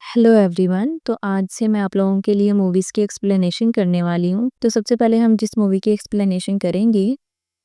Hello everyone. तो आज से मैं आप लोगों के लिए मूवीज़ की एक्सप्लेनेशन करने वाली हूँ। तो सबसे पहले हम जिस मूवी की एक्सप्लेनेशन करेंगे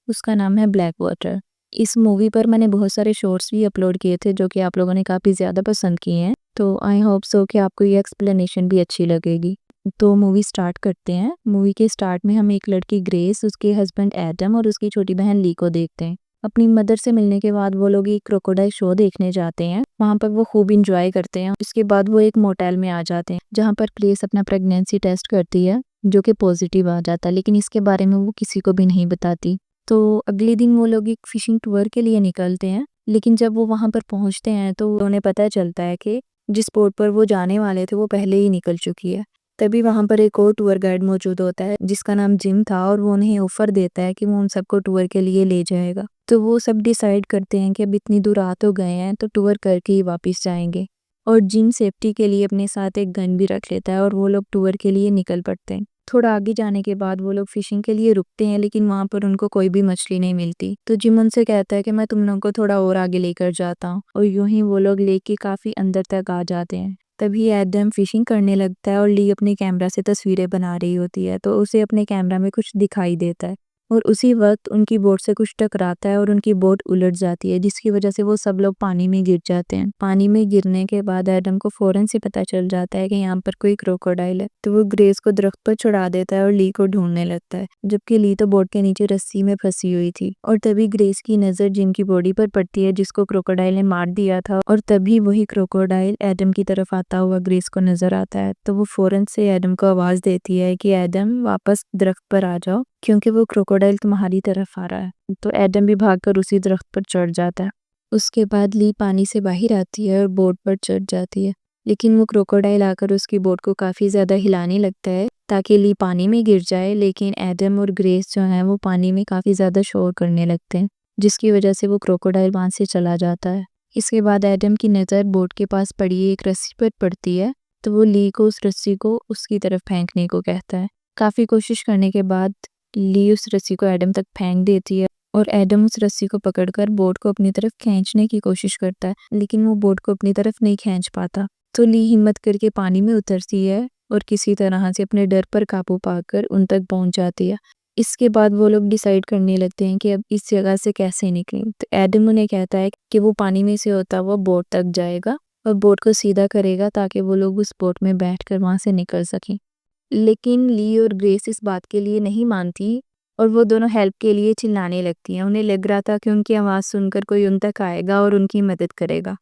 उसका नाम है ब्लैक वाटर। इस मूवी पर मैंने बहुत सारे शॉर्ट्स भी अपलोड किए थे जो कि आप लोगों ने काफ़ी ज़्यादा पसंद किए हैं। तो आई होप सो कि आपको ये एक्सप्लेनेशन भी अच्छी लगेगी। तो मूवी स्टार्ट करते हैं। मूवी के स्टार्ट में हम एक लड़की ग्रेस, उसके हस्बैंड एडम और उसकी छोटी बहन ली को देखते हैं। अपनी मदर से मिलने के बाद वो लोग एक क्रोकोडाइल शो देखने जाते हैं। वहाँ पर वो खूब इंजॉय करते हैं। इसके बाद वो एक मोटेल में आ जाते हैं जहाँ पर ग्रेस अपना प्रेगनेंसी टेस्ट करती है जो कि पॉजिटिव आ जाता है, लेकिन इसके बारे में वो किसी को भी नहीं बताती। तो अगले दिन वो लोग एक फिशिंग टूर के लिए निकलते हैं, लेकिन जब वो वहाँ पर पहुँचते हैं तो उन्हें पता चलता है कि जिस बोट पर वो जाने वाले थे वो पहले ही निकल चुकी है। तभी वहाँ पर एक और टूर गाइड मौजूद होता है जिसका नाम जिम था और वो उन्हें ऑफर देता है कि वो उन सबको टूर के लिए ले जाएगा। तो वो सब डिसाइड करते हैं कि अब इतनी दूर आ तो गए हैं तो टूर करके ही वापस जाएंगे। और जिम सेफ्टी के लिए अपने साथ एक गन भी रख लेता है और वो लोग टूर के लिए निकल पड़ते हैं। थोड़ा आगे जाने के बाद वो लोग फिशिंग के लिए रुकते हैं, लेकिन वहाँ पर उनको कोई भी मछली नहीं मिलती। तो जिम उनसे कहता है कि मैं तुम लोगों को थोड़ा और आगे लेकर जाता हूँ, और यूं ही वो लोग लेके काफी अंदर तक आ जाते हैं। तभी एडम फिशिंग करने लगता है और ली अपने कैमरा से तस्वीरें बना रही होती है, तो उसे अपने कैमरा में कुछ दिखाई देता है और उसी वक्त उनकी बोट से कुछ टकराता है और उनकी बोट उलट जाती है, जिसकी वजह से वो सब लोग पानी में गिर जाते हैं। पानी में गिरने के बाद एडम को फौरन से पता चल जाता है कि यहाँ पर कोई क्रोकोडाइल है, तो वो ग्रेस को दरख्त पर चढ़ा देता है और ली को ढूंढने लगता है, जबकि ली तो बोट के नीचे रस्सी में फंसी हुई थी। और तभी ग्रेस की नजर जिम की बॉडी पर पड़ती है जिसको क्रोकोडाइल ने मार दिया था, और तभी वही क्रोकोडाइल एडम की तरफ आता हुआ ग्रेस को नजर आता है। तो वो फौरन से एडम को आवाज देती है कि एडम वापस दरख्त पर आ जाओ क्योंकि वो क्रोकोडाइल तुम्हारी तरफ आ रहा है। तो एडम भी भागकर उसी दरख्त पर चढ़ जाता है। उसके बाद ली पानी से बाहर आती है और बोट पर चढ़ जाती है, लेकिन वो क्रोकोडाइल आकर उसकी बोट को काफी ज्यादा हिलाने लगता है ताकि ली पानी में गिर जाए, लेकिन एडम और ग्रेस जो है वो पानी में काफी ज्यादा शोर करने लगते हैं, जिसकी वजह से वो क्रोकोडाइल वहां से चला जाता है। इसके बाद एडम की नज़र बोट के पास पड़ी एक रस्सी पर पड़ती है, तो वो ली को उस रस्सी को उसकी तरफ फेंकने को कहता है। काफ़ी कोशिश करने के बाद ली उस रस्सी को एडम तक फेंक देती है और एडम उस रस्सी को पकड़कर बोट को अपनी तरफ खींचने की कोशिश करता है, लेकिन वो बोट को अपनी तरफ नहीं खींच पाता। तो ली हिम्मत करके पानी में उतरती है और किसी तरह से अपने डर पर काबू पाकर उन तक पहुंच जाती है। इसके बाद वो लोग डिसाइड करने लगते हैं कि अब इस जगह से कैसे निकलें। तो एडम उन्हें कहता है कि वो पानी में से होता हुआ बोट तक जाएगा और बोट को सीधा करेगा ताकि वो लोग उस बोट में बैठकर वहां से निकल सकें। लेकिन ली और ग्रेस इस बात के लिए नहीं मानती और वो दोनों हेल्प के लिए चिल्लाने लगती हैं। उन्हें लग रहा था कि उनकी आवाज़ सुनकर कोई उन तक आएगा और उनकी मदद करेगा,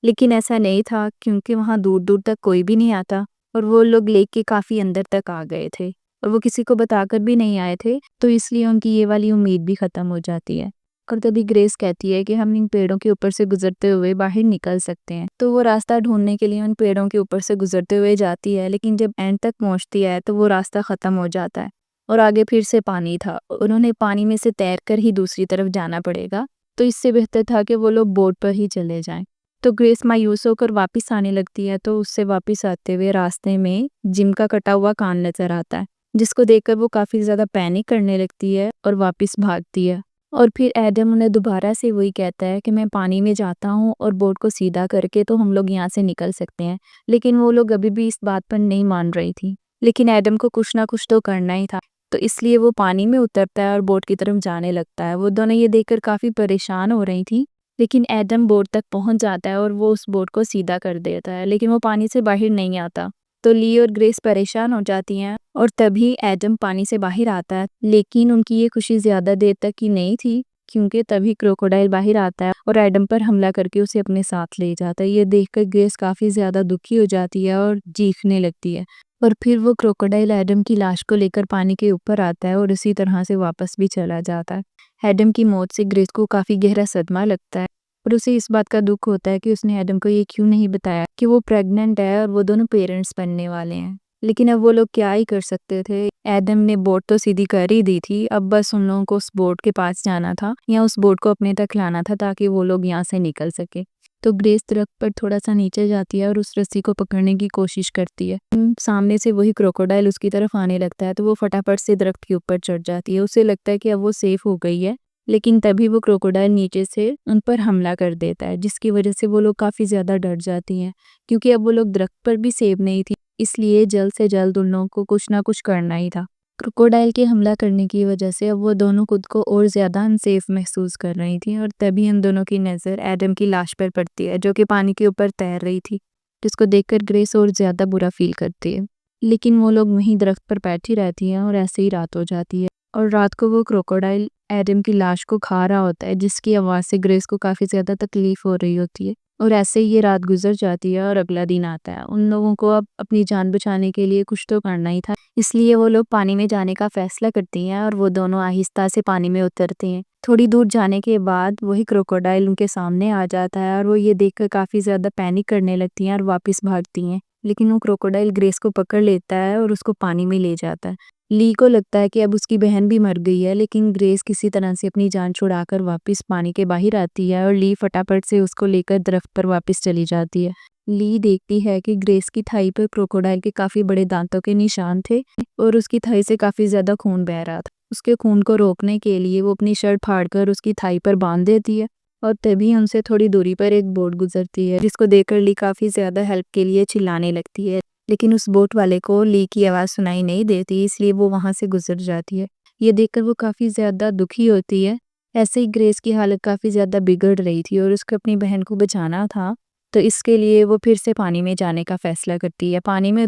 लेकिन ऐसा नहीं था क्योंकि वहाँ दूर दूर तक कोई भी नहीं आता और वो लोग लेक के काफ़ी अंदर तक आ गए थे और वो किसी को बताकर भी नहीं आए थे, तो इसलिए उनकी ये वाली उम्मीद भी ख़त्म हो जाती है। और तभी ग्रेस कहती है कि हम इन पेड़ों के ऊपर से गुजरते हुए बाहर निकल सकते हैं। तो वो रास्ता ढूंढने के लिए उन पेड़ों के ऊपर से गुजरते हुए जाती है, लेकिन जब एंड तक पहुंचती है तो वो रास्ता ख़त्म हो जाता है और आगे फिर से पानी था। उन्होंने पानी में से तैरकर ही दूसरी तरफ जाना पड़ेगा, तो इससे बेहतर था कि वो लोग बोट पर ही चले जाएं। तो ग्रेस मायूस होकर वापस आने लगती है, तो उससे वापस आते हुए रास्ते में जिम का कटा हुआ कान नजर आता है, जिसको देखकर वो काफी ज्यादा पैनिक करने लगती है और वापस भागती है। और फिर एडम उन्हें दोबारा से वही कहता है कि मैं पानी में जाता हूँ और बोट को सीधा करके तो हम लोग यहाँ से निकल सकते हैं, लेकिन वो लोग अभी भी इस बात पर नहीं मान रही थी। लेकिन एडम को कुछ ना कुछ तो करना ही था, तो इसलिए वो पानी में उतरता है और बोट की तरफ जाने लगता है। वो दोनों ये देखकर काफी परेशान हो रही थी, लेकिन एडम बोट तक पहुंच जाता है और वो उस बोट को सीधा कर देता है, लेकिन वो पानी से बाहर नहीं आता। तो ली और ग्रेस परेशान हो जाती हैं और तभी एडम पानी से बाहर आता है, लेकिन उनकी ये खुशी ज्यादा देर तक की नहीं थी क्योंकि तभी क्रोकोडाइल बाहर आता है और एडम पर हमला करके उसे अपने साथ ले जाता है। ये देखकर ग्रेस काफी ज्यादा दुखी हो जाती है और चीखने लगती है। और फिर वो क्रोकोडाइल एडम की लाश को लेकर पानी के ऊपर आता है और इसी तरह से वापस भी चला जाता है। एडम की मौत से ग्रेस को काफी गहरा सदमा लगता है और उसे इस बात का दुख होता है कि उसने एडम को ये क्यों नहीं बताया कि वो प्रेग्नेंट है और वो दोनों पेरेंट्स बनने वाले हैं। लेकिन अब वो लोग क्या ही कर सकते थे। एडम ने बोट तो सीधी कर ही दी थी, अब बस उन लोगों को उस बोट के पास जाना था या उस बोट को अपने तक लाना था ताकि वो लोग यहाँ से निकल सके। तो ग्रेस दरख्त पर थोड़ा सा नीचे जाती है और उस रस्सी को पकड़ने की कोशिश करती है। सामने से वही क्रोकोडाइल उसकी तरफ आने लगता है, तो वो फटाफट से दरख्त के ऊपर चढ़ जाती है। उसे लगता है कि अब वो सेफ हो गई है, लेकिन तभी वो क्रोकोडाइल नीचे से उन पर हमला कर देता है, जिसकी वजह से वो लोग काफ़ी ज़्यादा डर जाती हैं, क्योंकि अब वो लोग दरख्त पर भी सेफ नहीं थी, इसलिए जल्द से जल्द उन लोगों को कुछ ना कुछ करना ही था। क्रोकोडाइल के हमला करने की वजह से अब वो दोनों खुद को और ज़्यादा अनसेफ महसूस कर रही थी, और तभी उन दोनों की नज़र एडम की लाश पर पड़ती है, जो कि पानी के ऊपर तैर रही थी, जिसको देखकर ग्रेस और ज़्यादा बुरा फील करती है। लेकिन वो लोग वहीं दरख्त पर बैठी रहती हैं और ऐसे ही रात हो जाती है, और रात को वो क्रोकोडाइल एडम की लाश को खा रहा होता है, जिसकी आवाज़ से ग्रेस को काफ़ी ज़्यादा तकलीफ़ हो रही होती है। और ऐसे ही ये रात गुजर जाती है और अगला दिन आता है। उन लोगों को अब अपनी जान बचाने के लिए कुछ तो करना ही था, इसलिए वो लोग पानी में जाने का फैसला करती हैं और वो दोनों आहिस्ता से पानी में उतरते हैं। थोड़ी दूर जाने के बाद वही क्रोकोडाइल उनके सामने आ जाता है, और वो ये देखकर काफ़ी ज़्यादा पैनिक करने लगती हैं और वापस भागती हैं। लेकिन वो क्रोकोडाइल ग्रेस को पकड़ लेता है और उसको पानी में ले जाता है। ली को लगता है कि अब उसकी बहन भी मर गई है, लेकिन ग्रेस किसी तरह से अपनी जान छुड़ाकर वापस पानी के बाहर आती है, और ली फटाफट से उसको लेकर दरख्त पर वापस चली जाती है। ली देखती है कि ग्रेस की थाई पर क्रोकोडाइल के काफ़ी बड़े दांतों के निशान थे, और उसकी थाई से काफ़ी ज़्यादा खून बह रहा था। उसके खून को रोकने के लिए वो अपनी शर्ट फाड़कर उसकी थाई पर बांध देती है, और तभी उनसे थोड़ी दूरी पर एक बोट गुजरती है, जिसको देखकर ली काफ़ी ज़्यादा हेल्प के लिए चिल्लाने लगती है। लेकिन उस बोट वाले को ली की आवाज़ सुनाई नहीं देती, इसलिए वो वहाँ से गुजर जाती है। ये देखकर वो काफ़ी ज़्यादा दुखी होती है। ऐसे ही ग्रेस की हालत काफ़ी ज़्यादा बिगड़ रही थी, और उसको अपनी बहन को बचाना था, तो इसके लिए वो फिर से पानी में जाने का फ़ैसला करती है। पानी में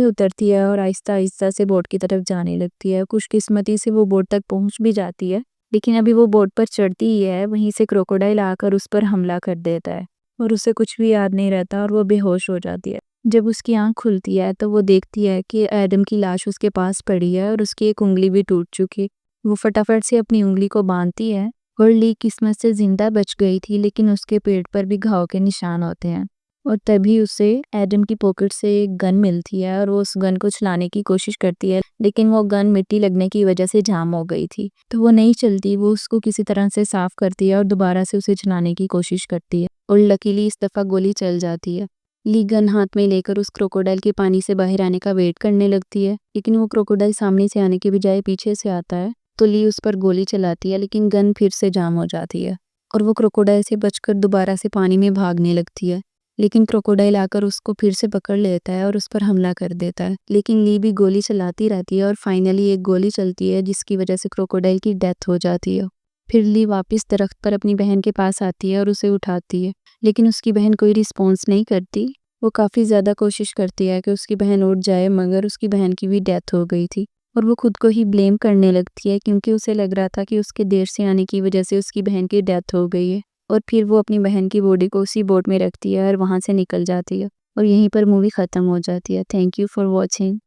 उतरती है और आहिस्ता-आहिस्ता से बोट की तरफ जाने लगती है। खुशकिस्मती से वो बोट तक पहुँच भी जाती है, लेकिन अभी वो बोट पर चढ़ती ही है, वहीं से क्रोकोडाइल आकर उस पर हमला कर देता है, और उसे कुछ भी याद नहीं रहता और वो बेहोश हो जाती है। जब उसकी आँख खुलती है तो वो देखती है कि एडम की लाश उसके पास पड़ी है, और उसकी एक उँगली भी टूट चुकी। वो फटाफट से अपनी उँगली को बांधती है, और ली किस्मत से ज़िंदा बच गई थी, लेकिन उसके पेट पर भी घाव के निशान होते हैं। और तभी उसे एडम की पॉकेट से एक गन मिलती है, और वो उस गन को चलाने की कोशिश करती है, लेकिन वो गन मिट्टी लगने की वजह से जाम हो गई थी, तो वो नहीं चलती। वो उसको किसी तरह से साफ़ करती है और दोबारा से उसे चलाने की कोशिश करती है, और लकीली इस दफ़ा गोली चल जाती है। ली गन हाथ में लेकर उस क्रोकोडाइल के पानी से बाहर आने का वेट करने लगती है, लेकिन वो क्रोकोडाइल सामने से आने के बजाय पीछे से आता है, तो ली उस पर गोली चलाती है, लेकिन गन फिर से जाम हो जाती है, और वो क्रोकोडाइल से बचकर दोबारा से पानी में भागने लगती है। लेकिन क्रोकोडाइल आकर उसको फिर से पकड़ लेता है और उस पर हमला कर देता है, लेकिन ली भी गोली चलाती रहती है, और फाइनली एक गोली चलती है, जिसकी वजह से क्रोकोडाइल की डेथ हो जाती है। फिर ली वापस दरख्त पर अपनी बहन के पास आती है और उसे उठाती है, लेकिन उसकी बहन कोई रिस्पॉन्स नहीं करती। वो काफ़ी ज़्यादा कोशिश करती है कि उसकी बहन उठ जाए, मगर उसकी बहन की भी डेथ हो गई थी, और वो खुद को ही ब्लेम करने लगती है, क्योंकि उसे लग रहा था कि उसके देर से आने की वजह से उसकी बहन की डेथ हो गई है। और फिर वो अपनी बहन की बॉडी को उसी बोट में रखती है और वहाँ से निकल जाती है, और यहीं पर मूवी ख़त्म हो जाती है। Thank you for watching.